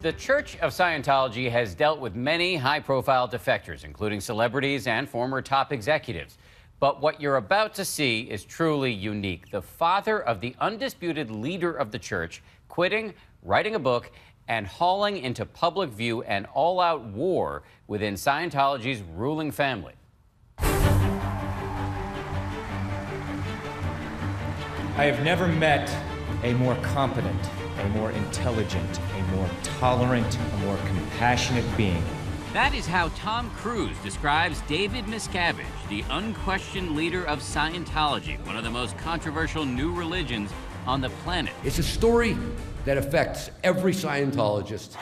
The Church of Scientology has dealt with many high-profile defectors, including celebrities and former top executives. But what you're about to see is truly unique. The father of the undisputed leader of the church quitting, writing a book, and hauling into public view an all-out war within Scientology's ruling family. I have never met a more competent, a more intelligent, a more tolerant, a more compassionate being. That is how Tom Cruise describes David Miscavige, the unquestioned leader of Scientology, one of the most controversial new religions on the planet. It's a story that affects every Scientologist.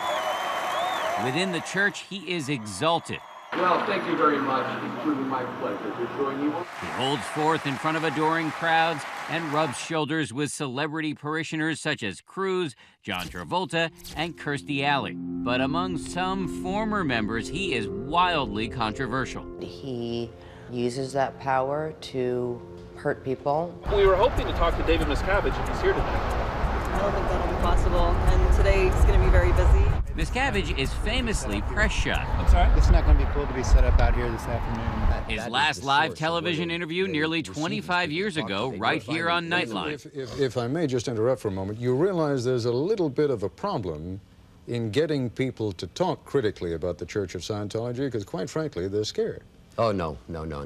Within the church, he is exalted. Well, thank you very much. It's truly my pleasure to join you. He holds forth in front of adoring crowds and rubs shoulders with celebrity parishioners such as Cruise, John Travolta, and Kirstie Alley. But among some former members, he is wildly controversial. He uses that power to hurt people. We were hoping to talk to David Miscavige if he's here today. I don't think that'll be possible, and today he's going to be very busy. Miscavige is famously press shy. I'm sorry? It's not going to be cool to be set up out here this afternoon. His last live television interview nearly 25 years ago, right here on Nightline. If I may just interrupt for a moment, you realize there's a little bit of a problem in getting people to talk critically about the Church of Scientology, because quite frankly, they're scared. Oh, no.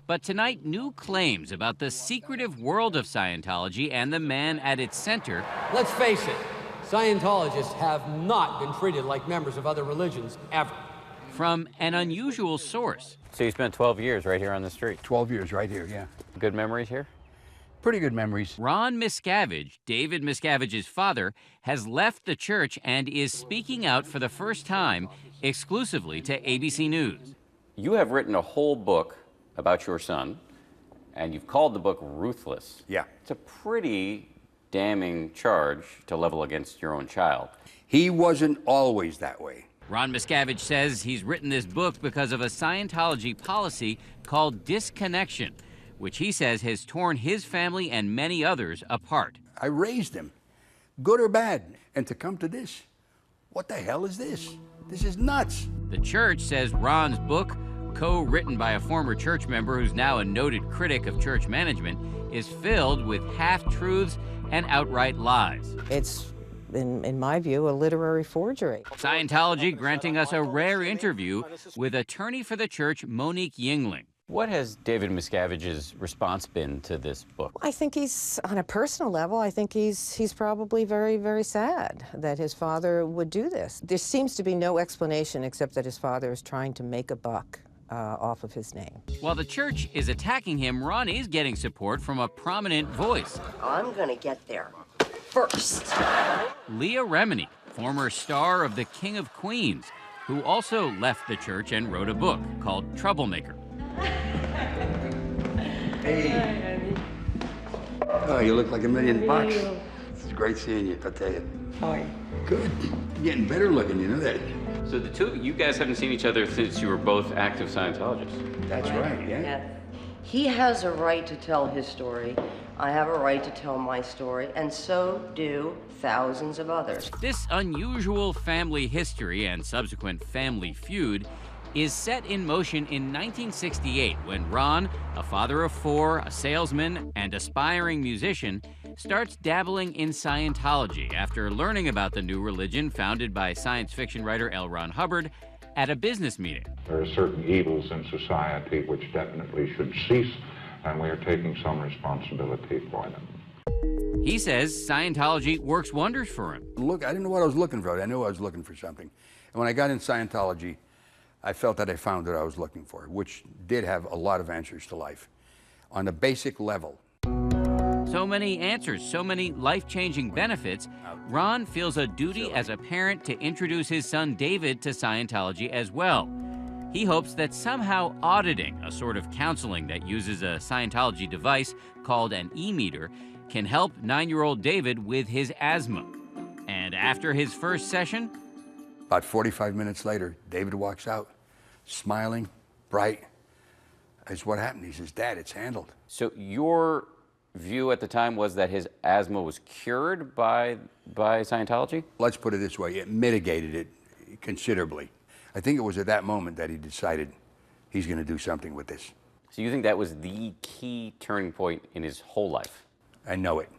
But tonight, new claims about the secretive world of Scientology and the man at its center. Let's face it, Scientologists have not been treated like members of other religions, ever. From an unusual source. So you spent 12 years right here on the street? 12 years right here, yeah. Good memories here? Pretty good memories. Ron Miscavige, David Miscavige's father, has left the church and is speaking out for the first time exclusively to ABC News. You have written a whole book about your son, and you've called the book Ruthless. Yeah. It's a pretty damning charge to level against your own child. He wasn't always that way. Ron Miscavige says he's written this book because of a Scientology policy called disconnection, which he says has torn his family and many others apart. I raised him, good or bad, and to come to this, what the hell is this? This is nuts. The church says Ron's book, co-written by a former church member who's now a noted critic of church management, is filled with half-truths and outright lies. It's, in my view, a literary forgery. Scientology granting us a rare interview with attorney for the church, Monique Yingling. What has David Miscavige's response been to this book? I think he's, on a personal level, I think he's probably very, very sad that his father would do this. There seems to be no explanation except that his father is trying to make a buck off of his name. While the church is attacking him, Ron is getting support from a prominent voice. I'm gonna get there first. Leah Remini, former star of The King of Queens, who also left the church and wrote a book called Troublemaker. Hey. Oh, you look like $1,000,000. It's great seeing you, I'll tell you. How are you? Good. You're getting better looking, you know that? So the two of you guys haven't seen each other since you were both active Scientologists. That's right, yeah? Yeah. He has a right to tell his story. I have a right to tell my story, and so do thousands of others. This unusual family history and subsequent family feud is set in motion in 1968 when Ron, a father of four, a salesman, and aspiring musician, starts dabbling in Scientology after learning about the new religion founded by science fiction writer L. Ron Hubbard at a business meeting. There are certain evils in society which definitely should cease, and we are taking some responsibility for them. He says Scientology works wonders for him. Look, I didn't know what I was looking for. I knew I was looking for something. And when I got in Scientology, I felt that I found what I was looking for, which did have a lot of answers to life on a basic level. So many answers, so many life-changing benefits, Ron feels a duty as a parent to introduce his son David to Scientology as well. He hopes that somehow auditing, a sort of counseling that uses a Scientology device called an e-meter, can help 9-year-old David with his asthma. And after his first session, about 45 minutes later, David walks out, smiling, bright. That's what happened. He says, Dad, it's handled. So your view at the time was that his asthma was cured by Scientology? Let's put it this way, it mitigated it. considerably. I think it was at that moment that he decided he's going to do something with this. So you think that was the key turning point in his whole life? I know it.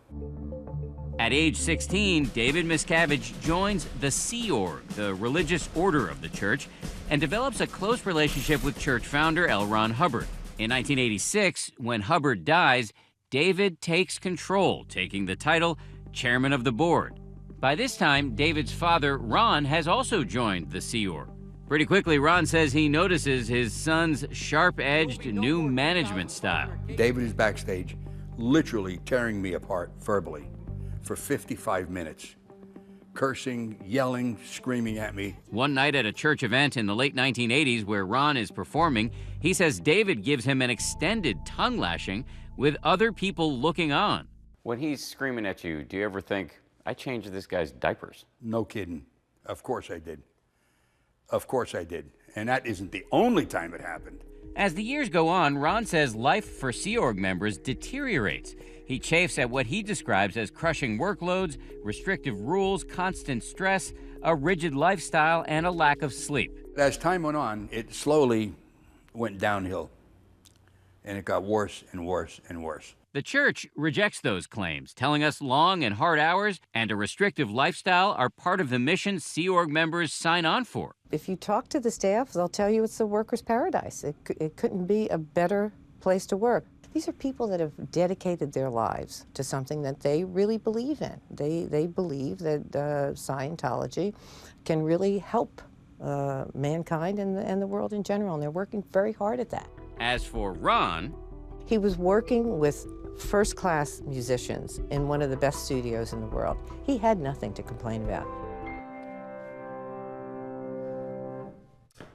At age 16, David Miscavige joins the Sea Org, the religious order of the church, and develops a close relationship with church founder L. Ron Hubbard. In 1986, when Hubbard dies, David takes control, taking the title chairman of the board. By this time, David's father, Ron, has also joined the Sea Org. Pretty quickly, Ron says he notices his son's sharp-edged new management style. David is backstage, literally tearing me apart verbally for 55 minutes, cursing, yelling, screaming at me. One night at a church event in the late 1980s where Ron is performing, he says David gives him an extended tongue lashing with other people looking on. When he's screaming at you, do you ever think, I changed this guy's diapers? No kidding. Of course I did. Of course I did. And that isn't the only time it happened. As the years go on, Ron says life for Sea Org members deteriorates. He chafes at what he describes as crushing workloads, restrictive rules, constant stress, a rigid lifestyle, and a lack of sleep. As time went on, it slowly went downhill. And it got worse and worse and worse. The church rejects those claims, telling us long and hard hours and a restrictive lifestyle are part of the mission Sea Org members sign on for. If you talk to the staff, they'll tell you it's the workers' paradise. It couldn't be a better place to work. These are people that have dedicated their lives to something that they really believe in. They believe that Scientology can really help mankind and the world in general, and they're working very hard at that. As for Ron, he was working with first-class musicians in one of the best studios in the world. He had nothing to complain about.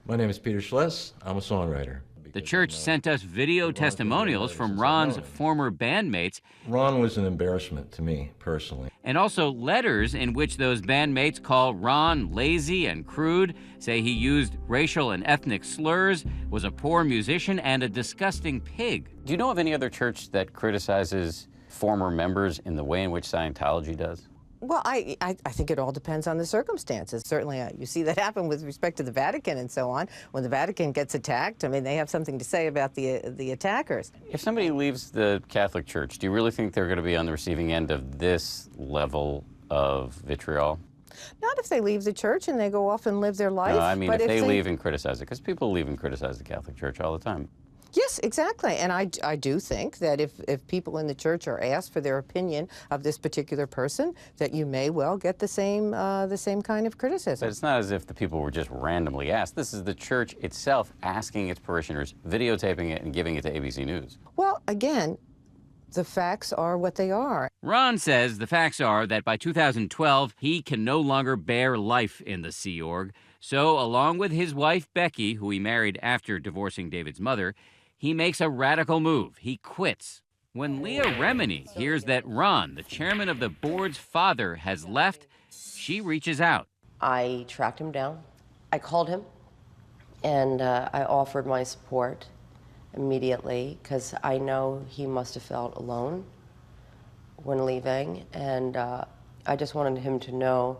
My name is Peter Schless. I'm a songwriter. The church sent us video testimonials from Ron's former bandmates. Ron was an embarrassment to me, personally. And also letters in which those bandmates call Ron lazy and crude, say he used racial and ethnic slurs, was a poor musician, and a disgusting pig. Do you know of any other church that criticizes former members in the way in which Scientology does? Well, I think it all depends on the circumstances. Certainly, you see that happen with respect to the Vatican and so on. When the Vatican gets attacked, I mean, they have something to say about the attackers. If somebody leaves the Catholic Church, do you really think they're going to be on the receiving end of this level of vitriol? Not if they leave the church and they go off and live their life. No, I mean, if they leave and criticize it, because people leave and criticize the Catholic Church all the time. Yes, exactly. And I do think that if people in the church are asked for their opinion of this particular person, that you may well get the same kind of criticism. But it's not as if the people were just randomly asked. This is the church itself asking its parishioners, videotaping it, and giving it to ABC News. Well, again, the facts are what they are. Ron says the facts are that by 2012, he can no longer bear life in the Sea Org. So, along with his wife, Becky, who he married after divorcing David's mother, he makes a radical move. He quits. When Leah Remini hears that Ron, the chairman of the board's father, has left, she reaches out. I tracked him down. I called him, and I offered my support immediately because I know he must have felt alone when leaving, and I just wanted him to know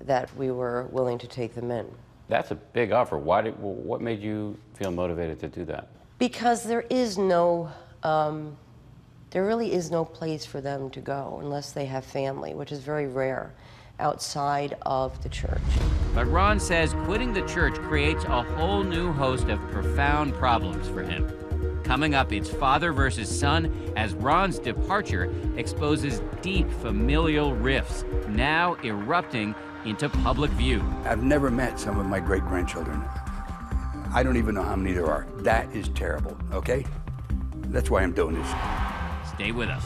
that we were willing to take them in. That's a big offer. What made you feel motivated to do that? Because there really is no place for them to go unless they have family, which is very rare outside of the church. But Ron says quitting the church creates a whole new host of profound problems for him. Coming up, it's father versus son as Ron's departure exposes deep familial rifts, now erupting into public view. I've never met some of my great-grandchildren. I don't even know how many there are. That is terrible, okay? That's why I'm doing this. Stay with us.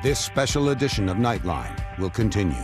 This special edition of Nightline will continue.